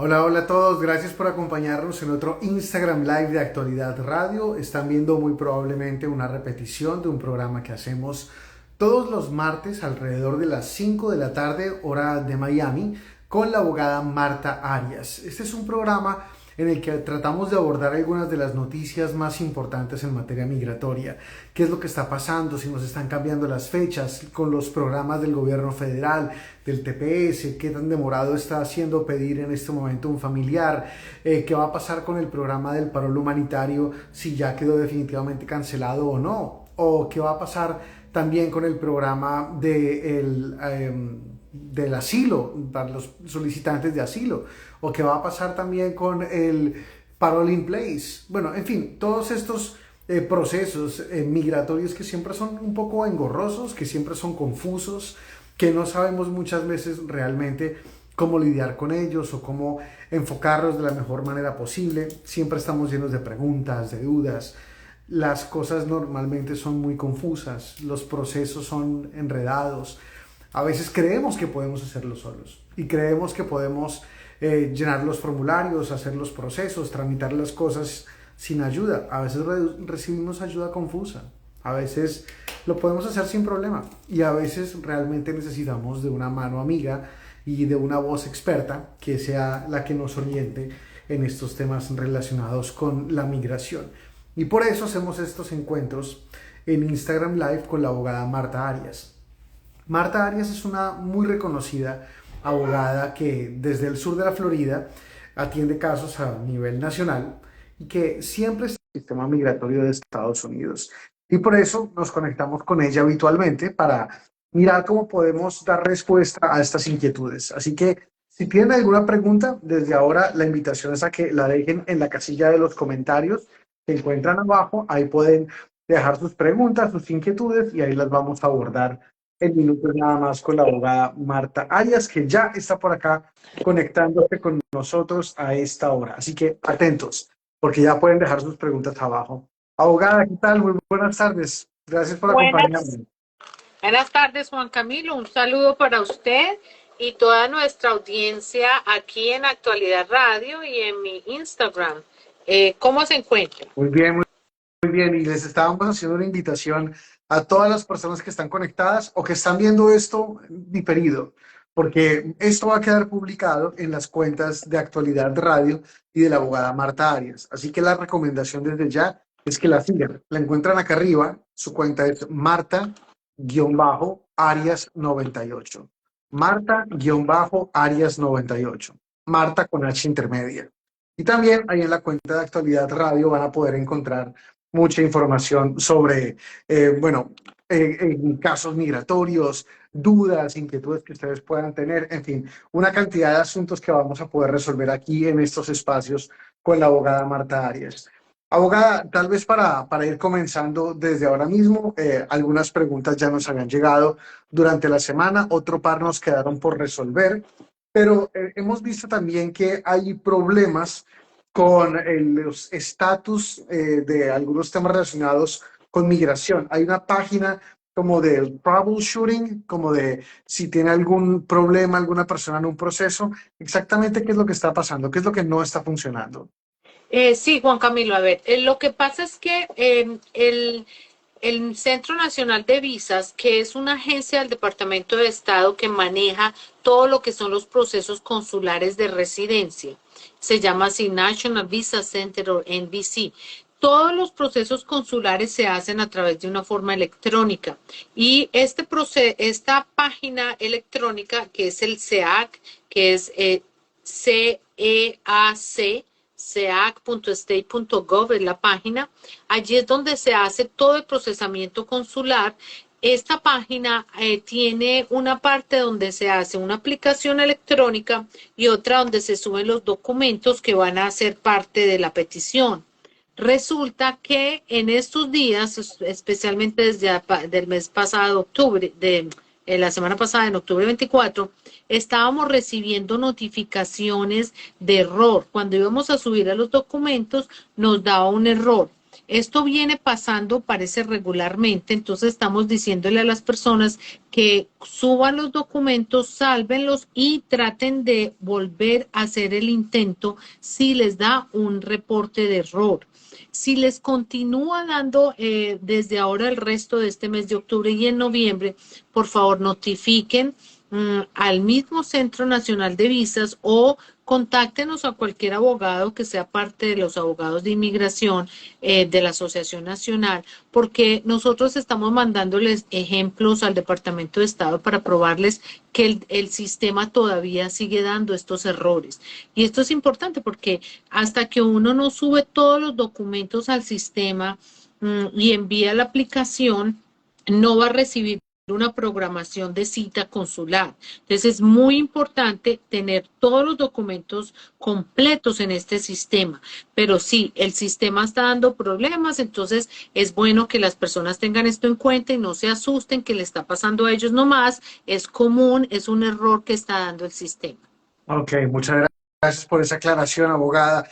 Hola, hola a todos, gracias por acompañarnos en otro Instagram Live de Actualidad Radio. Están viendo muy probablemente una repetición de un programa que hacemos todos los martes alrededor de las 5 de la tarde, hora de Miami, con la abogada Marta Arias. Este es un programa en el que tratamos de abordar algunas de las noticias más importantes en materia migratoria. ¿Qué es lo que está pasando? Si nos están cambiando las fechas con los programas del gobierno federal, del TPS, qué tan demorado está haciendo pedir en este momento un familiar, qué va a pasar con el programa del parol humanitario, si ya quedó definitivamente cancelado o no, o qué va a pasar también con el programa del asilo, para los solicitantes de asilo, o qué va a pasar también con el parole in place. Bueno, en fin, todos estos procesos migratorios que siempre son un poco engorrosos, que siempre son confusos, que no sabemos muchas veces realmente cómo lidiar con ellos o cómo enfocarlos de la mejor manera posible. Siempre estamos llenos de preguntas, de dudas. Las cosas normalmente son muy confusas, los procesos son enredados. A veces creemos que podemos hacerlo solos y creemos que podemos llenar los formularios, hacer los procesos, tramitar las cosas sin ayuda. A veces recibimos ayuda confusa, a veces lo podemos hacer sin problema y a veces realmente necesitamos de una mano amiga y de una voz experta que sea la que nos oriente en estos temas relacionados con la migración. Y por eso hacemos estos encuentros en Instagram Live con la abogada Marta Arias. Marta Arias es una muy reconocida abogada que desde el sur de la Florida atiende casos a nivel nacional y que siempre está en el sistema migratorio de Estados Unidos. Y por eso nos conectamos con ella habitualmente para mirar cómo podemos dar respuesta a estas inquietudes. Así que si tienen alguna pregunta, desde ahora la invitación es a que la dejen en la casilla de los comentarios que encuentran abajo. Ahí pueden dejar sus preguntas, sus inquietudes y ahí las vamos a abordar en minutos nada más con la abogada Marta Arias, que ya está por acá conectándose con nosotros a esta hora. Así que atentos, porque ya pueden dejar sus preguntas abajo. Abogada, ¿qué tal? Muy buenas tardes. Gracias por Buenas, acompañarme. buenas tardes, Juan Camilo. Un saludo para usted y toda nuestra audiencia aquí en Actualidad Radio y en mi Instagram. ¿Cómo se encuentra? Muy bien, muy bien. Y les estábamos haciendo una invitación a todas las personas que están conectadas o que están viendo esto diferido, porque esto va a quedar publicado en las cuentas de Actualidad Radio y de la abogada Marta Arias. Así que la recomendación desde ya es que la sigan. La encuentran acá arriba. Su cuenta es Marta-Arias98. Marta-Arias98. Marta con H intermedia. Y también ahí en la cuenta de Actualidad Radio van a poder encontrar mucha información sobre, en casos migratorios, dudas, inquietudes que ustedes puedan tener, en fin, una cantidad de asuntos que vamos a poder resolver aquí en estos espacios con la abogada Marta Arias. Abogada, tal vez para ir comenzando desde ahora mismo, algunas preguntas ya nos habían llegado durante la semana, otro par nos quedaron por resolver, pero hemos visto también que hay problemas con los estatus de algunos temas relacionados con migración. Hay una página como del troubleshooting, como de si tiene algún problema alguna persona en un proceso, exactamente qué es lo que está pasando, qué es lo que no está funcionando. Sí, Juan Camilo, a ver, lo que pasa es que el Centro Nacional de Visas, que es una agencia del Departamento de Estado que maneja todo lo que son los procesos consulares de residencia, se llama así National Visa Center o NVC. Todos los procesos consulares se hacen a través de una forma electrónica y esta página electrónica que es el CEAC, que es CEAC, ceac.state.gov es la página. Allí es donde se hace todo el procesamiento consular. Esta página tiene una parte donde se hace una aplicación electrónica y otra donde se suben los documentos que van a ser parte de la petición. Resulta que en estos días, especialmente desde el mes pasado, octubre, la semana pasada, en octubre 24, estábamos recibiendo notificaciones de error. Cuando íbamos a subir a los documentos, nos daba un error. Esto viene pasando, parece regularmente, entonces estamos diciéndole a las personas que suban los documentos, sálvenlos y traten de volver a hacer el intento si les da un reporte de error. Si les continúa dando desde ahora el resto de este mes de octubre y en noviembre, por favor notifiquen al mismo Centro Nacional de Visas o contáctenos a cualquier abogado que sea parte de los abogados de inmigración de la Asociación Nacional, porque nosotros estamos mandándoles ejemplos al Departamento de Estado para probarles que el sistema todavía sigue dando estos errores. Y esto es importante porque hasta que uno no sube todos los documentos al sistema y envía la aplicación, no va a recibir una programación de cita consular. Entonces es muy importante tener todos los documentos completos en este sistema. Pero sí, el sistema está dando problemas, entonces es bueno que las personas tengan esto en cuenta y no se asusten que le está pasando a ellos nomás. Es común, es un error que está dando el sistema. Ok, muchas gracias por esa aclaración, abogada.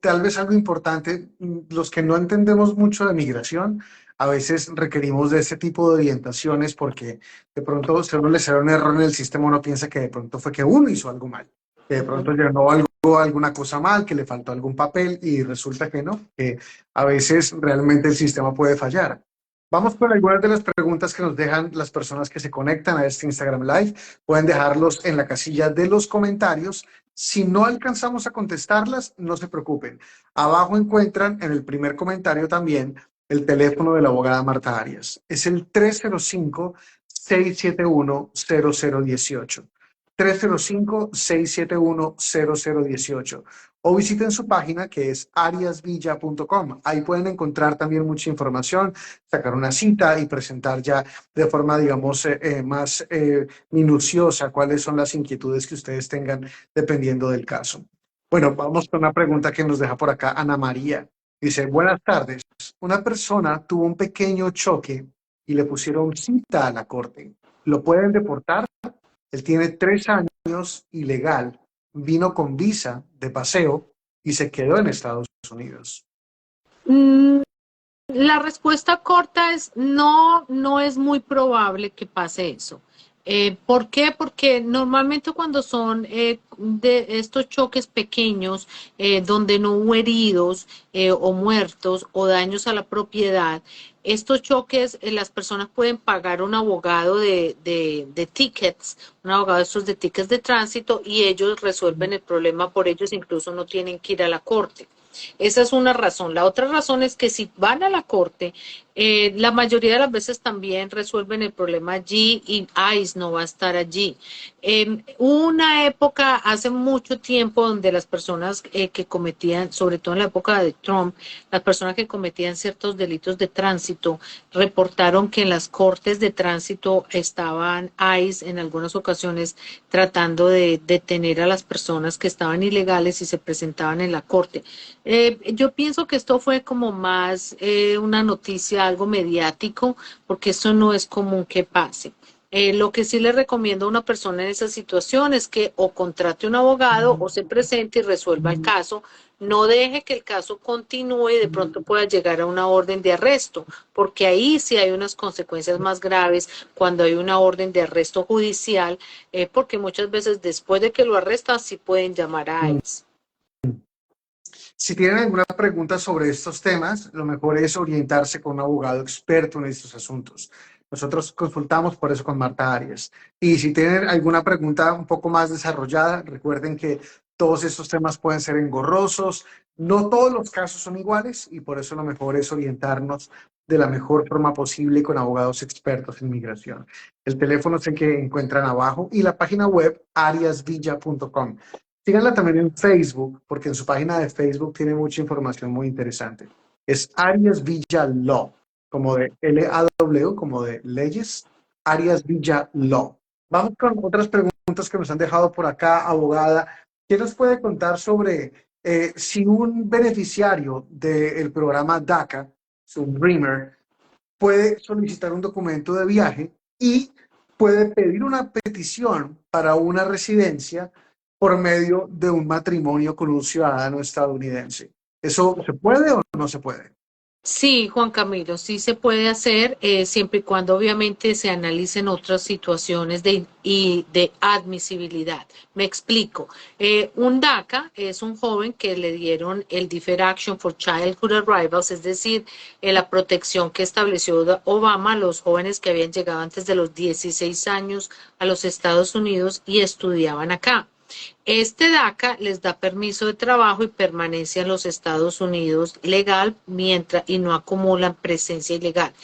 Tal vez algo importante, los que no entendemos mucho de migración, a veces requerimos de ese tipo de orientaciones porque de pronto si a uno le sale un error en el sistema, uno piensa que de pronto fue que uno hizo algo mal, que de pronto llenó alguna cosa mal, que le faltó algún papel y resulta que no, que a veces realmente el sistema puede fallar. Vamos con algunas de las preguntas que nos dejan las personas que se conectan a este Instagram Live. Pueden dejarlos en la casilla de los comentarios. Si no alcanzamos a contestarlas, no se preocupen. Abajo encuentran en el primer comentario también el teléfono de la abogada Marta Arias. Es el 305-671-0018. 305-671-0018. O visiten su página que es ariasvilla.com. Ahí pueden encontrar también mucha información, sacar una cita y presentar ya de forma, digamos, más minuciosa cuáles son las inquietudes que ustedes tengan dependiendo del caso. Bueno, vamos con una pregunta que nos deja por acá Ana María. Dice, buenas tardes. Una persona tuvo un pequeño choque y le pusieron cita a la corte. ¿Lo pueden deportar? Él tiene 3 años ilegal, vino con visa de paseo y se quedó en Estados Unidos. Mm, La respuesta corta es no, no es muy probable que pase eso. ¿Por qué? Porque normalmente cuando son de estos choques pequeños, donde no hubo heridos o muertos o daños a la propiedad, estos choques las personas pueden pagar un abogado de tickets, un abogado de estos de tickets de tránsito y ellos resuelven el problema por ellos, incluso no tienen que ir a la corte. Esa es una razón. La otra razón es que si van a la corte, la mayoría de las veces también resuelven el problema allí y ICE no va a estar allí. Una época, hace mucho tiempo, donde las personas que cometían, sobre todo en la época de Trump, las personas que cometían ciertos delitos de tránsito, reportaron que en las cortes de tránsito estaban ICE en algunas ocasiones tratando de detener a las personas que estaban ilegales y se presentaban en la corte. Yo pienso que esto fue como más una noticia, algo mediático, porque eso no es común que pase. Lo que sí le recomiendo a una persona en esa situación es que o contrate un abogado o se presente y resuelva el caso. No deje que el caso continúe y de pronto pueda llegar a una orden de arresto, porque ahí sí hay unas consecuencias más graves cuando hay una orden de arresto judicial, porque muchas veces después de que lo arrestan sí pueden llamar a ICE. Si tienen alguna pregunta sobre estos temas, lo mejor es orientarse con un abogado experto en estos asuntos. Nosotros consultamos por eso con Marta Arias. Y si tienen alguna pregunta un poco más desarrollada, recuerden que todos estos temas pueden ser engorrosos. No todos los casos son iguales y por eso lo mejor es orientarnos de la mejor forma posible con abogados expertos en migración. El teléfono es el que encuentran abajo y la página web ariasvilla.com. Síganla también en Facebook, porque en su página de Facebook tiene mucha información muy interesante. Es Arias Villa Law, como de L-A-W, como de leyes, Arias Villa Law. Vamos con otras preguntas que nos han dejado por acá, abogada. ¿Qué nos puede contar sobre si un beneficiario del programa DACA, un Dreamer, puede solicitar un documento de viaje y puede pedir una petición para una residencia por medio de un matrimonio con un ciudadano estadounidense? ¿Eso se puede o no se puede? Sí, Juan Camilo, sí se puede hacer, siempre y cuando obviamente se analicen otras situaciones de admisibilidad. Me explico. Un DACA es un joven que le dieron el Deferred Action for Childhood Arrivals, es decir, la protección que estableció Obama a los jóvenes que habían llegado antes de los 16 años a los Estados Unidos y estudiaban acá. Este DACA les da permiso de trabajo y permanencia en los Estados Unidos legal mientras y no acumulan presencia ilegal.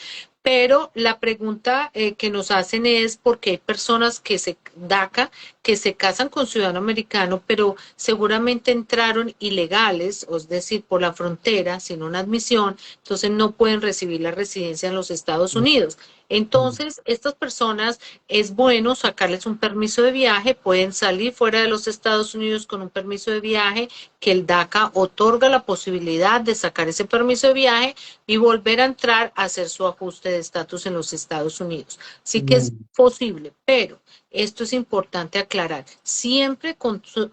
Pero la pregunta que nos hacen es porque hay personas que se DACA que se casan con ciudadano americano, pero seguramente entraron ilegales, es decir, por la frontera, sin una admisión, entonces no pueden recibir la residencia en los Estados Unidos. Entonces, estas personas es bueno sacarles un permiso de viaje, pueden salir fuera de los Estados Unidos con un permiso de viaje, que el DACA otorga la posibilidad de sacar ese permiso de viaje y volver a entrar a hacer su ajuste de estatus en los Estados Unidos. Sí que es Mm, posible, pero esto es importante aclarar. Siempre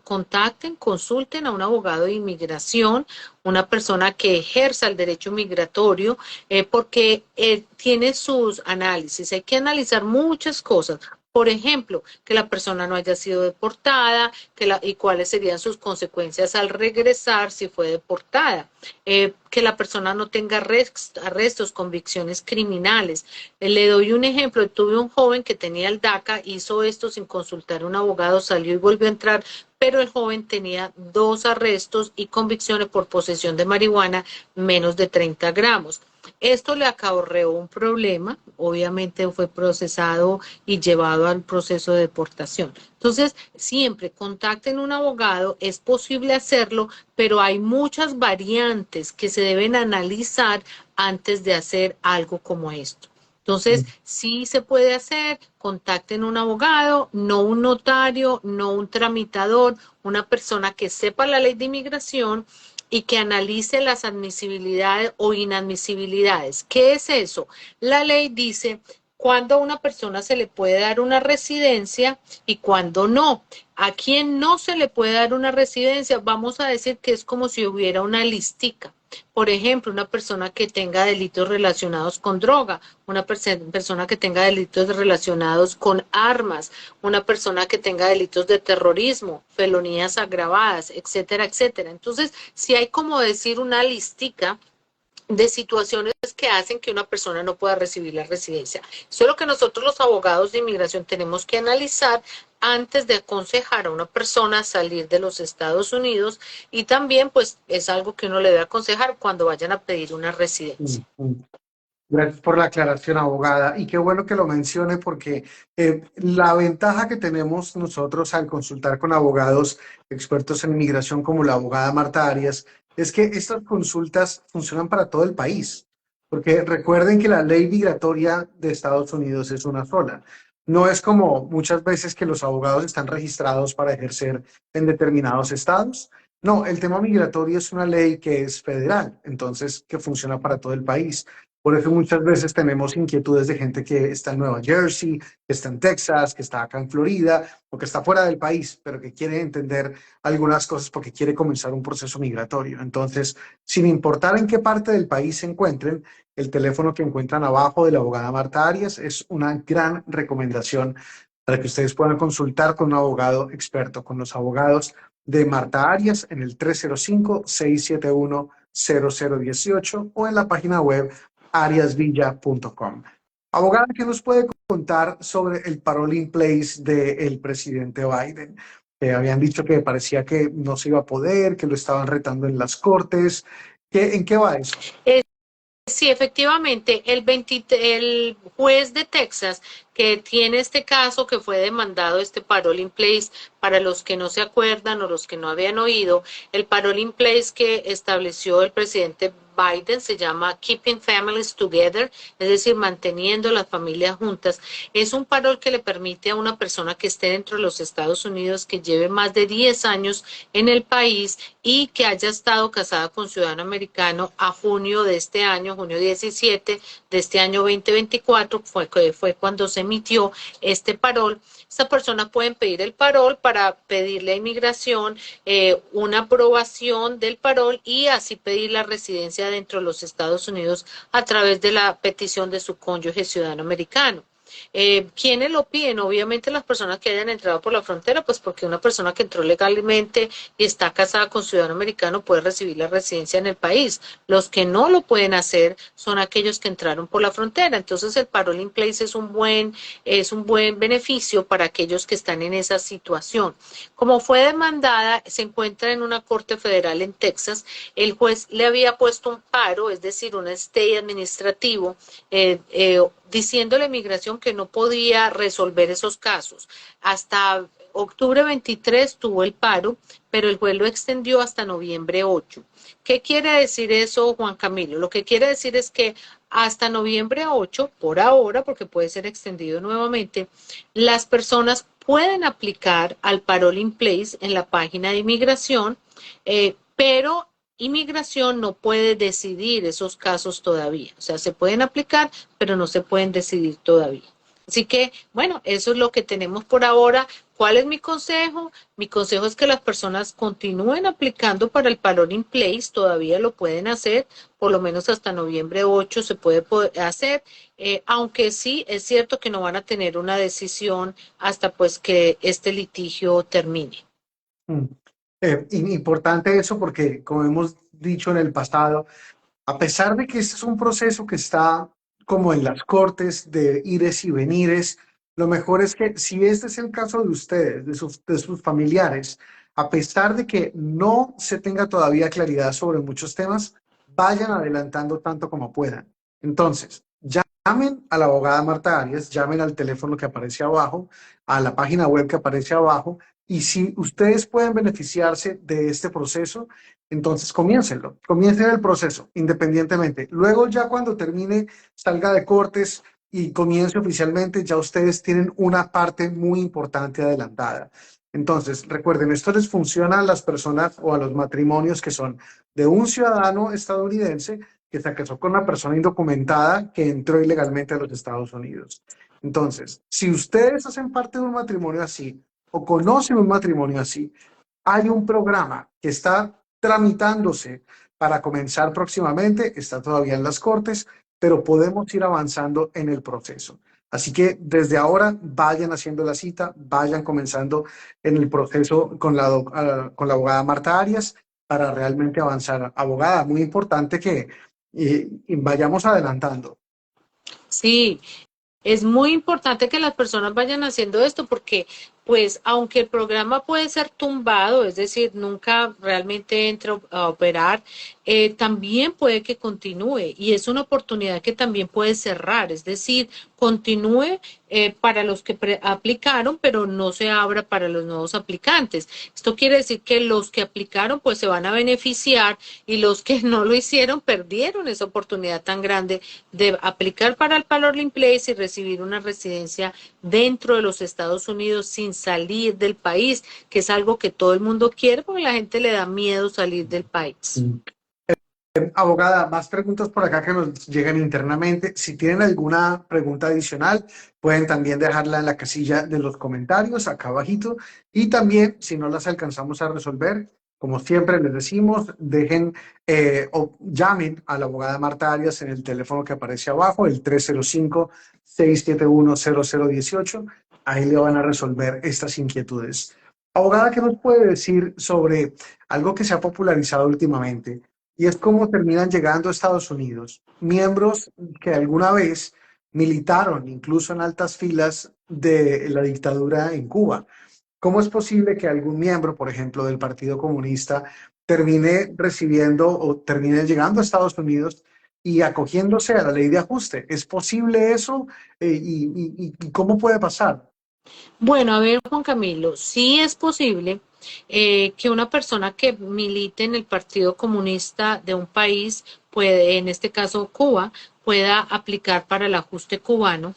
contacten, consulten a un abogado de inmigración, una persona que ejerza el derecho migratorio, porque tiene sus análisis. Hay que analizar muchas cosas. Por ejemplo, que la persona no haya sido deportada y cuáles serían sus consecuencias al regresar si fue deportada. Que la persona no tenga arrestos, convicciones criminales. Le doy un ejemplo. Tuve un joven que tenía el DACA, hizo esto sin consultar a un abogado, salió y volvió a entrar, pero el joven tenía 2 arrestos y convicciones por posesión de marihuana menos de 30 gramos. Esto le acarreó un problema, obviamente fue procesado y llevado al proceso de deportación. Entonces, siempre contacten un abogado, es posible hacerlo, pero hay muchas variantes que se deben analizar antes de hacer algo como esto. Entonces, mm, sí se puede hacer, contacten un abogado, no un notario, no un tramitador, una persona que sepa la ley de inmigración y que analice las admisibilidades o inadmisibilidades. ¿Qué es eso? La ley dice cuándo a una persona se le puede dar una residencia y cuándo no. A quien no se le puede dar una residencia, vamos a decir que es como si hubiera una listica. Por ejemplo, una persona que tenga delitos relacionados con droga, una persona que tenga delitos relacionados con armas, una persona que tenga delitos de terrorismo, felonías agravadas, etcétera, etcétera. Entonces, si hay como decir una listica de situaciones que hacen que una persona no pueda recibir la residencia. Eso es lo que nosotros los abogados de inmigración tenemos que analizar antes de aconsejar a una persona a salir de los Estados Unidos y también pues es algo que uno le debe aconsejar cuando vayan a pedir una mm, residencia. mm. Gracias por la aclaración, abogada. Y qué bueno que lo mencione porque la ventaja que tenemos nosotros al consultar con abogados expertos en inmigración como la abogada Marta Arias es que estas consultas funcionan para todo el país. Porque recuerden que la ley migratoria de Estados Unidos es una sola. No es como muchas veces que los abogados están registrados para ejercer en determinados estados. No, el tema migratorio es una ley que es federal, entonces que funciona para todo el país. Por eso muchas veces tenemos inquietudes de gente que está en Nueva Jersey, que está en Texas, que está acá en Florida o que está fuera del país, pero que quiere entender algunas cosas porque quiere comenzar un proceso migratorio. Entonces, sin importar en qué parte del país se encuentren, el teléfono que encuentran abajo de la abogada Marta Arias es una gran recomendación para que ustedes puedan consultar con un abogado experto, con los abogados de Marta Arias en el 305-671-0018 o en la página web ariasvilla.com. Abogada, ¿qué nos puede contar sobre el parole in place del presidente Biden? Habían dicho que parecía que no se iba a poder, que lo estaban retando en las cortes. ¿En qué va eso? Sí, efectivamente, el juez de Texas que tiene este caso que fue demandado, este parole in place, para los que no se acuerdan o los que no habían oído, el parole in place que estableció el presidente Biden se llama Keeping Families Together, es decir, manteniendo las familias juntas. Es un parol que le permite a una persona que esté dentro de los Estados Unidos, que lleve más de 10 años en el país y que haya estado casada con ciudadano americano a junio de este año, junio 17 de este año 2024, fue cuando se emitió este parol. Esta persona puede pedir el parol para pedirle a inmigración una aprobación del parol y así pedir la residencia residencia dentro de los Estados Unidos a través de la petición de su cónyuge ciudadano americano. ¿Quiénes lo piden? Obviamente las personas que hayan entrado por la frontera, pues porque una persona que entró legalmente y está casada con ciudadano americano puede recibir la residencia en el país. Los que no lo pueden hacer son aquellos que entraron por la frontera. Entonces el Parole in Place es un buen beneficio para aquellos que están en esa situación. Como fue demandada, se encuentra en una corte federal en Texas. El juez le había puesto un paro, es decir, un stay administrativo, diciéndole a la migración que no podía resolver esos casos. Hasta octubre 23 tuvo el paro, pero el juez lo extendió hasta noviembre 8. ¿Qué quiere decir eso, Juan Camilo? Lo que quiere decir es que hasta noviembre 8, por ahora, porque puede ser extendido nuevamente, las personas pueden aplicar al Parole in Place en la página de inmigración, pero inmigración no puede decidir esos casos todavía. O sea, se pueden aplicar, pero no se pueden decidir todavía. Así que, bueno, eso es lo que tenemos por ahora. ¿Cuál es mi consejo? Mi consejo es que las personas continúen aplicando para el Parole in Place, todavía lo pueden hacer, por lo menos hasta noviembre 8 se puede hacer, aunque sí es cierto que no van a tener una decisión hasta pues que este litigio termine. Mm. Importante eso porque, como hemos dicho en el pasado, a pesar de que este es un proceso que está como en las cortes de ires y venires, lo mejor es que si este es el caso de ustedes, de sus familiares, a pesar de que no se tenga todavía claridad sobre muchos temas, vayan adelantando tanto como puedan. Entonces, llamen a la abogada Marta Arias, llamen al teléfono que aparece abajo, a la página web que aparece abajo, y si ustedes pueden beneficiarse de este proceso, entonces comiéncenlo, comiencen el proceso independientemente. Luego ya cuando termine, salga de cortes y comience oficialmente, ya ustedes tienen una parte muy importante adelantada. Entonces, recuerden, esto les funciona a las personas o a los matrimonios que son de un ciudadano estadounidense que se casó con una persona indocumentada que entró ilegalmente a los Estados Unidos. Entonces, si ustedes hacen parte de un matrimonio así o conocen un matrimonio así, hay un programa que está tramitándose para comenzar próximamente, está todavía en las cortes, pero podemos ir avanzando en el proceso. Así que desde ahora vayan haciendo la cita, vayan comenzando en el proceso con la abogada Marta Arias para realmente avanzar. Abogada, muy importante que y vayamos adelantando. Sí, es muy importante que las personas vayan haciendo esto porque, pues, aunque el programa puede ser tumbado, es decir, nunca realmente entra a operar, también puede que continúe y es una oportunidad que también puede cerrar, es decir, continúe para los que aplicaron, pero no se abra para los nuevos aplicantes. Esto quiere decir que los que aplicaron, pues, se van a beneficiar y los que no lo hicieron perdieron esa oportunidad tan grande de aplicar para el Parole in Place y recibir una residencia dentro de los Estados Unidos sin salir del país, que es algo que todo el mundo quiere porque a la gente le da miedo salir del país. Abogada, más preguntas por acá que nos llegan internamente. Si tienen alguna pregunta adicional, pueden también dejarla en la casilla de los comentarios acá abajito. Y también, si no las alcanzamos a resolver, como siempre les decimos, dejen o llamen a la abogada Marta Arias en el teléfono que aparece abajo, el 305-671-0018. Ahí le van a resolver estas inquietudes. Abogada, ¿qué nos puede decir sobre algo que se ha popularizado últimamente? Y es cómo terminan llegando a Estados Unidos miembros que alguna vez militaron incluso en altas filas de la dictadura en Cuba. ¿Cómo es posible que algún miembro, por ejemplo, del Partido Comunista termine recibiendo o termine llegando a Estados Unidos y acogiéndose a la ley de ajuste? ¿Es posible eso? ¿Y cómo puede pasar? Bueno, a ver, Juan Camilo, sí es posible que una persona que milite en el Partido Comunista de un país, puede, en este caso Cuba, pueda aplicar para el ajuste cubano,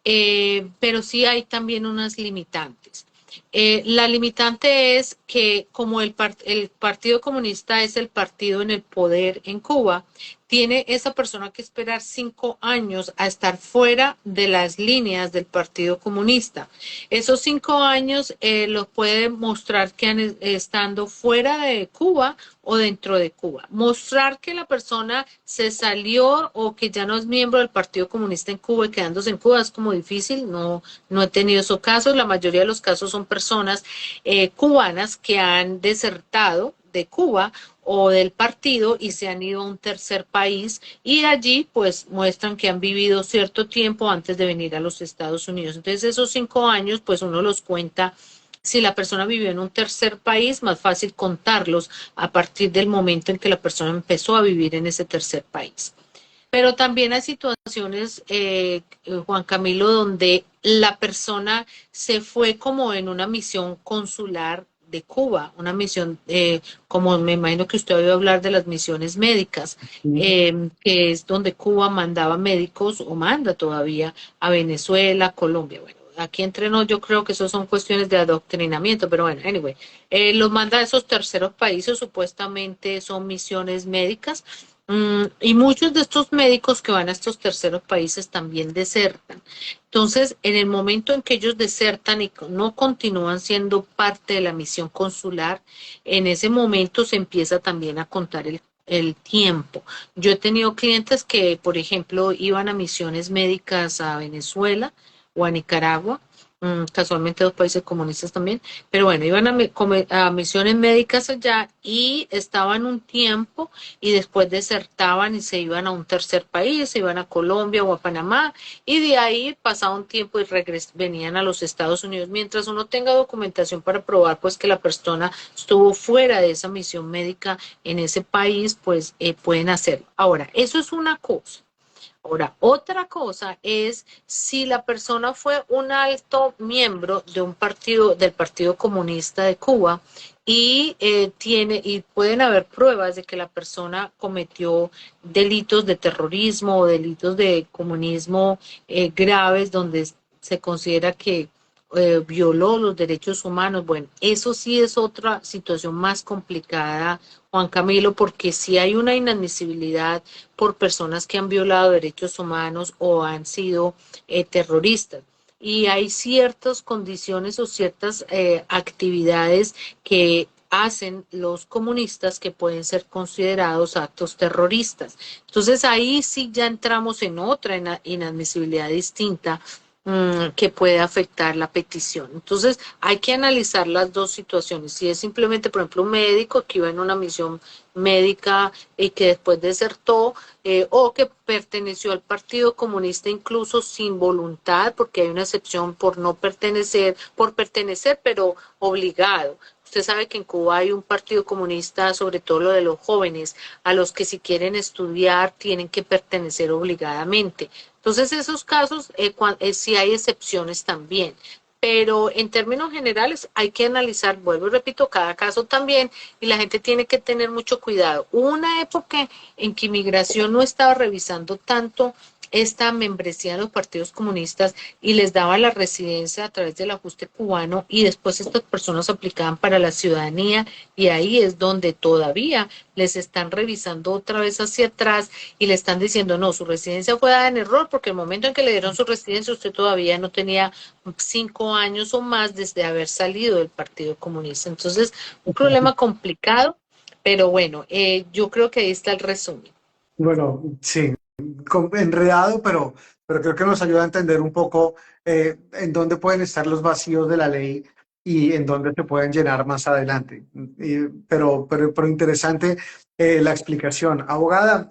pero sí hay también unas limitantes. La limitante es que como el Partido Comunista es el partido en el poder en Cuba, tiene esa persona que esperar 5 años a estar fuera de las líneas del Partido Comunista. Esos 5 años los puede mostrar que han estando fuera de Cuba o dentro de Cuba. Mostrar que la persona se salió o que ya no es miembro del Partido Comunista en Cuba y quedándose en Cuba es como difícil, no he tenido esos casos. La mayoría de los casos son personas cubanas que han desertado de Cuba o del partido y se han ido a un tercer país y allí pues muestran que han vivido cierto tiempo antes de venir a los Estados Unidos. Entonces esos 5 años pues uno los cuenta. Si la persona vivió en un tercer país, más fácil contarlos a partir del momento en que la persona empezó a vivir en ese tercer país. Pero también hay situaciones, Juan Camilo, donde la persona se fue como en una misión consular de Cuba, una misión, como me imagino que usted ha oído hablar de las misiones médicas, Sí. que es donde Cuba mandaba médicos o manda todavía a Venezuela, Colombia. Bueno, aquí entre nos yo creo que eso son cuestiones de adoctrinamiento, pero bueno, anyway, los manda a esos terceros países, supuestamente son misiones médicas. Y muchos de estos médicos que van a estos terceros países también desertan. Entonces, en el momento en que ellos desertan y no continúan siendo parte de la misión consular, en ese momento se empieza también a contar el tiempo. Yo he tenido clientes que, por ejemplo, iban a misiones médicas a Venezuela o a Nicaragua, casualmente dos países comunistas también, pero bueno, iban a misiones médicas allá y estaban un tiempo y después desertaban y se iban a un tercer país, se iban a Colombia o a Panamá y de ahí pasaba un tiempo y venían a los Estados Unidos. Mientras uno tenga documentación para probar pues que la persona estuvo fuera de esa misión médica en ese país, pues pueden hacerlo. Ahora, eso es una cosa. Ahora, otra cosa es si la persona fue un alto miembro de un partido, del Partido Comunista de Cuba, y y pueden haber pruebas de que la persona cometió delitos de terrorismo o delitos de comunismo graves donde se considera que violó los derechos humanos. Bueno, eso sí es otra situación más complicada, Juan Camilo, porque si hay una inadmisibilidad por personas que han violado derechos humanos o han sido terroristas. Y hay ciertas condiciones o ciertas actividades que hacen los comunistas que pueden ser considerados actos terroristas. Entonces ahí sí ya entramos en otra inadmisibilidad distinta que puede afectar la petición. Entonces, hay que analizar las dos situaciones. Si es simplemente, por ejemplo, un médico que iba en una misión médica y que después desertó, o que perteneció al Partido Comunista incluso sin voluntad, porque hay una excepción por no pertenecer, por pertenecer, pero obligado. Usted sabe que en Cuba hay un partido comunista, sobre todo lo de los jóvenes, a los que si quieren estudiar tienen que pertenecer obligadamente. Entonces, esos casos sí hay excepciones también. Pero en términos generales hay que analizar, vuelvo y repito, cada caso también y la gente tiene que tener mucho cuidado. Hubo una época en que inmigración no estaba revisando tanto esta membresía de los partidos comunistas y les daba la residencia a través del ajuste cubano y después estas personas aplicaban para la ciudadanía y ahí es donde todavía les están revisando otra vez hacia atrás y le están diciendo, no, su residencia fue dada en error porque el momento en que le dieron su residencia usted todavía no tenía 5 años o más desde haber salido del Partido Comunista. Entonces, un problema complicado, pero bueno, yo creo que ahí está el resumen. Bueno, sí, enredado, pero creo que nos ayuda a entender un poco en dónde pueden estar los vacíos de la ley y en dónde se pueden llenar más adelante. Pero interesante la explicación. Abogada,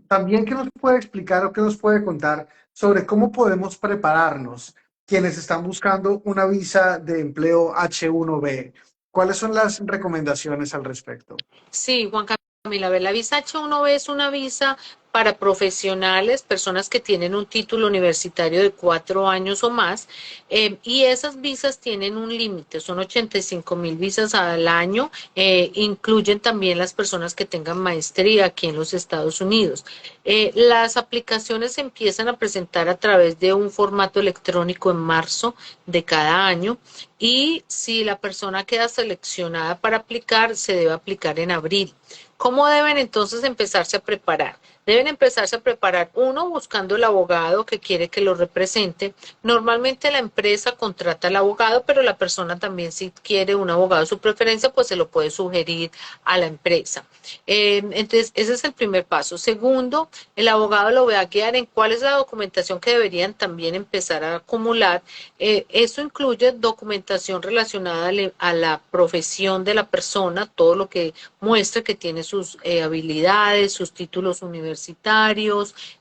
también qué nos puede explicar o qué nos puede contar sobre cómo podemos prepararnos quienes están buscando una visa de empleo H1B. ¿Cuáles son las recomendaciones al respecto? Sí, Juan Camilo, a ver, la visa H1B es una visa para profesionales, personas que tienen un título universitario de 4 años o más, y esas visas tienen un límite, son 85.000 visas al año, incluyen también las personas que tengan maestría aquí en los Estados Unidos. Las aplicaciones se empiezan a presentar a través de un formato electrónico en marzo de cada año, y si la persona queda seleccionada para aplicar, se debe aplicar en abril. ¿Cómo deben entonces empezarse a preparar? Deben empezarse a preparar, uno, buscando el abogado que quiere que lo represente. Normalmente la empresa contrata al abogado, pero la persona también, si quiere un abogado de su preferencia, pues se lo puede sugerir a la empresa. Entonces, ese es el primer paso. Segundo, el abogado lo va a guiar en cuál es la documentación que deberían también empezar a acumular. Eso incluye documentación relacionada a la profesión de la persona, todo lo que muestra que tiene sus habilidades, sus títulos universitarios,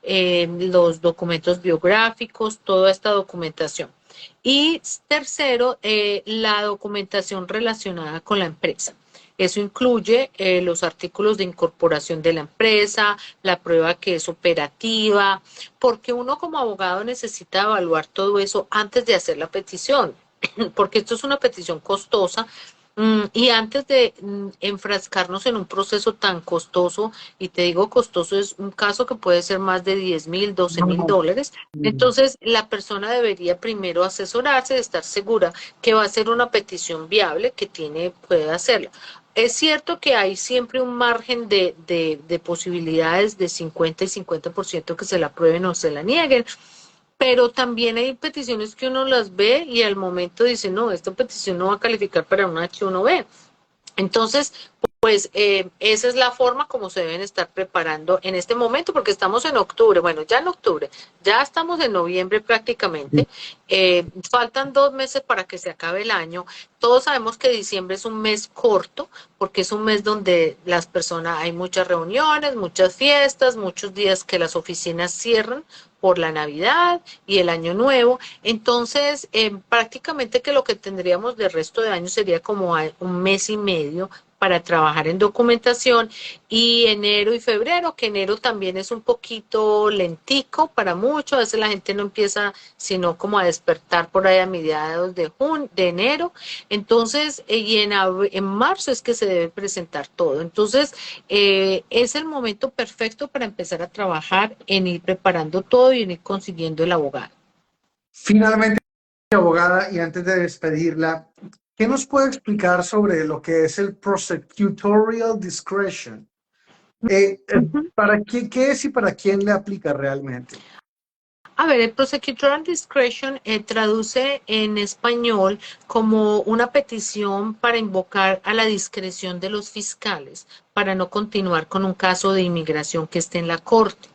los documentos biográficos, toda esta documentación. Y tercero, la documentación relacionada con la empresa. Eso incluye los artículos de incorporación de la empresa, la prueba que es operativa, porque uno como abogado necesita evaluar todo eso antes de hacer la petición, porque esto es una petición costosa. Y antes de enfrascarnos en un proceso tan costoso, y te digo costoso, es un caso que puede ser más de 10.000, 12.000 No, dólares, entonces la persona debería primero asesorarse, de estar segura que va a ser una petición viable, que puede hacerla. Es cierto que hay siempre un margen de posibilidades de 50 y 50% que se la aprueben o se la nieguen, pero también hay peticiones que uno las ve y al momento dice, no, esta petición no va a calificar para una H1B. Entonces, pues esa es la forma como se deben estar preparando en este momento, porque estamos en octubre, bueno, ya en octubre, ya estamos en noviembre prácticamente, faltan 2 meses para que se acabe el año. Todos sabemos que diciembre es un mes corto, porque es un mes donde las personas, hay muchas reuniones, muchas fiestas, muchos días que las oficinas cierran por la Navidad y el Año Nuevo. Entonces, prácticamente que lo que tendríamos de resto de año sería como un mes y medio para trabajar en documentación, y enero y febrero, que enero también es un poquito lentico para mucho, a veces la gente no empieza sino como a despertar por ahí a mediados de enero, entonces, en marzo es que se debe presentar todo. Entonces, es el momento perfecto para empezar a trabajar en ir preparando todo y en ir consiguiendo el abogado. finalmente, abogada, y antes de despedirla, ¿qué nos puede explicar sobre lo que es el prosecutorial discretion? ¿Para qué es y para quién le aplica realmente? A ver, el prosecutorial discretion traduce en español como una petición para invocar a la discreción de los fiscales para no continuar con un caso de inmigración que esté en la corte.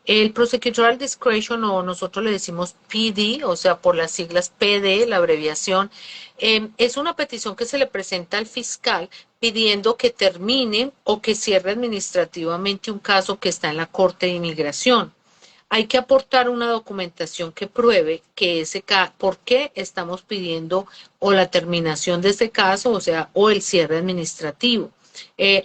El prosecutorial discretion, o nosotros le decimos PD, o sea, por las siglas PD, la abreviación, es una petición que se le presenta al fiscal pidiendo que termine o que cierre administrativamente un caso que está en la Corte de Inmigración. Hay que aportar una documentación que pruebe que por qué estamos pidiendo o la terminación de ese caso, o sea, o el cierre administrativo.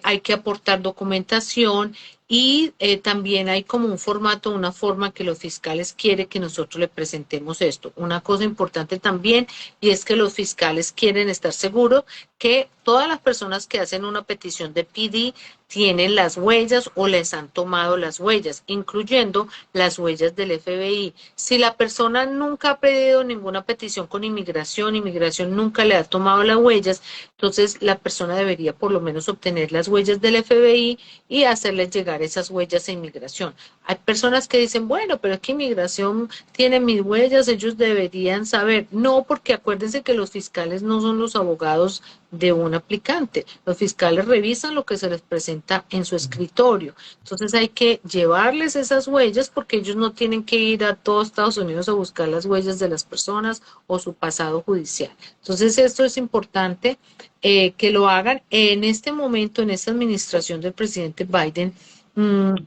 Hay que aportar documentación, y también hay como un formato, una forma que los fiscales quieren que nosotros le presentemos esto. Una cosa importante también, y es que los fiscales quieren estar seguros que todas las personas que hacen una petición de PD tienen las huellas o les han tomado las huellas, incluyendo las huellas del FBI. Si la persona nunca ha pedido ninguna petición con inmigración, inmigración nunca le ha tomado las huellas, entonces la persona debería por lo menos obtener las huellas del FBI y hacerles llegar esas huellas a inmigración. Hay personas que dicen, bueno, pero es que inmigración tiene mis huellas, ellos deberían saber. No, porque acuérdense que los fiscales no son los abogados de un aplicante. Los fiscales revisan lo que se les presenta en su escritorio. Entonces hay que llevarles esas huellas, porque ellos no tienen que ir a todo Estados Unidos a buscar las huellas de las personas o su pasado judicial. Entonces esto es importante que lo hagan. En este momento, en esta administración del presidente Biden,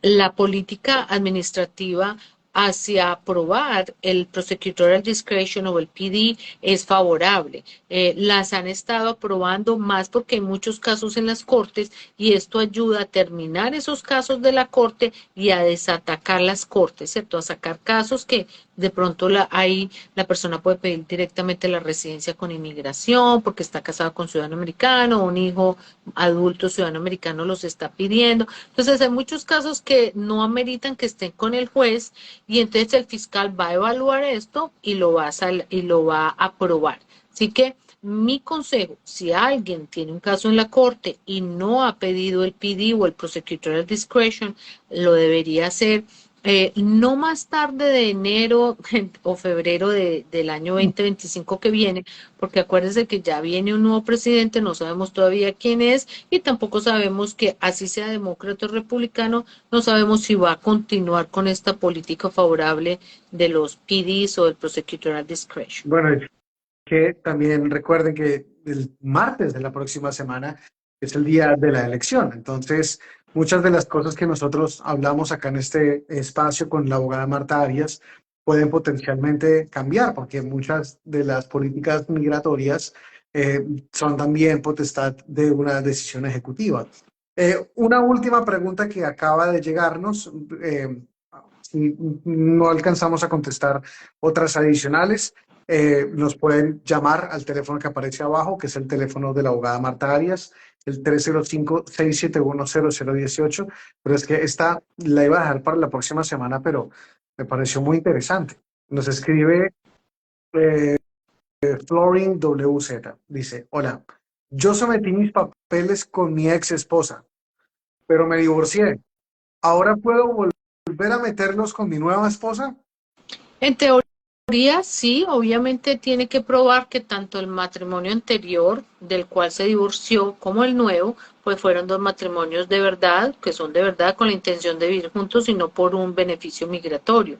la política administrativa hacia aprobar el prosecutorial discretion o el PD es favorable. Las han estado aprobando más porque hay muchos casos en las cortes y esto ayuda a terminar esos casos de la corte y a desatacar las cortes, ¿cierto? A sacar casos que de pronto ahí la persona puede pedir directamente la residencia con inmigración porque está casado con ciudadano americano, o un hijo adulto ciudadano americano los está pidiendo. Entonces hay muchos casos que no ameritan que estén con el juez y entonces el fiscal va a evaluar esto y lo va a aprobar. Así que mi consejo, si alguien tiene un caso en la corte y no ha pedido el PD o el prosecutorial discretion, lo debería hacer no más tarde de enero o febrero del año 2025 que viene, porque acuérdense que ya viene un nuevo presidente, no sabemos todavía quién es y tampoco sabemos que así sea demócrata o republicano, no sabemos si va a continuar con esta política favorable de los PDs o del prosecutorial discretion. Bueno, que también recuerden que el martes de la próxima semana es el día de la elección. Entonces, muchas de las cosas que nosotros hablamos acá en este espacio con la abogada Marta Arias pueden potencialmente cambiar, porque muchas de las políticas migratorias son también potestad de una decisión ejecutiva. Una última pregunta que acaba de llegarnos, si no alcanzamos a contestar otras adicionales, nos pueden llamar al teléfono que aparece abajo, que es el teléfono de la abogada Marta Arias, el 305-671-0018, pero es que esta la iba a dejar para la próxima semana, pero me pareció muy interesante. Nos escribe Florin WZ, dice, hola, yo sometí mis papeles con mi ex esposa, pero me divorcié. ¿Ahora puedo volver a meterlos con mi nueva esposa? En teoría, sí, obviamente tiene que probar que tanto el matrimonio anterior, del cual se divorció, como el nuevo, pues fueron dos matrimonios de verdad, que son de verdad con la intención de vivir juntos y no por un beneficio migratorio.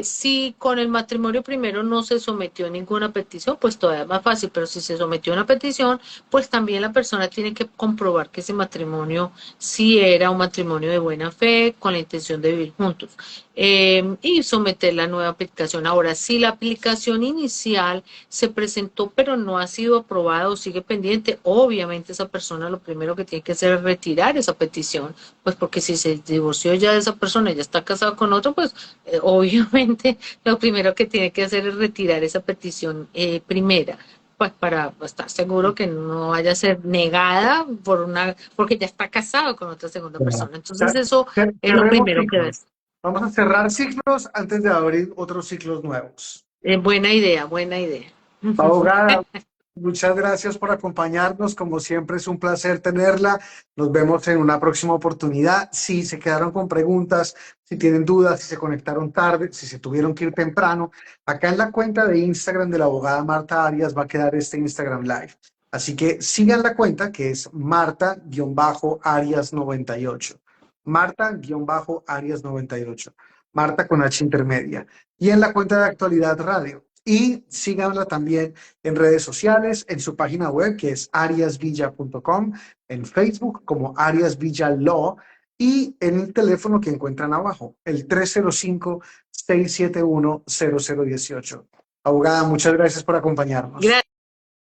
Si con el matrimonio primero no se sometió a ninguna petición, pues todavía es más fácil, pero si se sometió a una petición, pues también la persona tiene que comprobar que ese matrimonio sí era un matrimonio de buena fe, con la intención de vivir juntos. Y someter la nueva aplicación. Ahora, si la aplicación inicial se presentó pero no ha sido aprobada o sigue pendiente, obviamente esa persona lo primero que tiene que hacer es retirar esa petición, pues porque si se divorció ya de esa persona y ya está casado con otro, pues obviamente lo primero que tiene que hacer es retirar esa petición primera, pues para estar seguro que no vaya a ser negada porque ya está casado con otra segunda persona. Entonces eso es lo Cerremos primero que ciclos. ves. Vamos a cerrar ciclos antes de abrir otros ciclos nuevos. Buena idea, buena idea. Abogada, muchas gracias por acompañarnos. Como siempre, es un placer tenerla. Nos vemos en una próxima oportunidad. Si se quedaron con preguntas, si tienen dudas, si se conectaron tarde, si se tuvieron que ir temprano, acá en la cuenta de Instagram de la abogada Marta Arias va a quedar este Instagram Live. Así que sigan la cuenta que es Marta-Arias98. Marta-Arias98. Marta con H intermedia. Y en la cuenta de Actualidad Radio. Y síganla también en redes sociales, en su página web que es ariasvilla.com, en Facebook como Arias Villa Law y en el teléfono que encuentran abajo, el 305-671-0018. Abogada, muchas gracias por acompañarnos.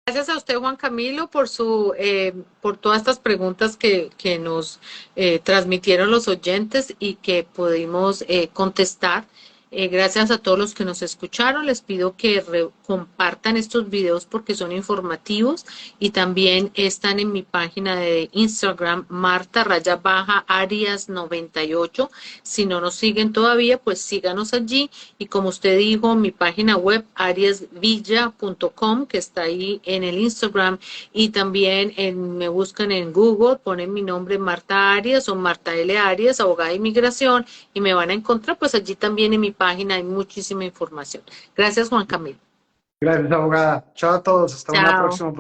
Gracias a usted, Juan Camilo, por todas estas preguntas que nos transmitieron los oyentes y que pudimos contestar. Gracias a todos los que nos escucharon. Les pido que compartan estos videos porque son informativos y también están en mi página de Instagram, Marta_Arias98. Si no nos siguen todavía, pues síganos allí. Y como usted dijo, mi página web, ariasvilla.com, que está ahí en el Instagram. Y también me buscan en Google, ponen mi nombre Marta Arias o Marta L. Arias, abogada de inmigración, y me van a encontrar, pues allí también en mi página hay muchísima información. Gracias, Juan Camilo. Gracias, abogada. Chao a todos. Hasta una próxima oportunidad.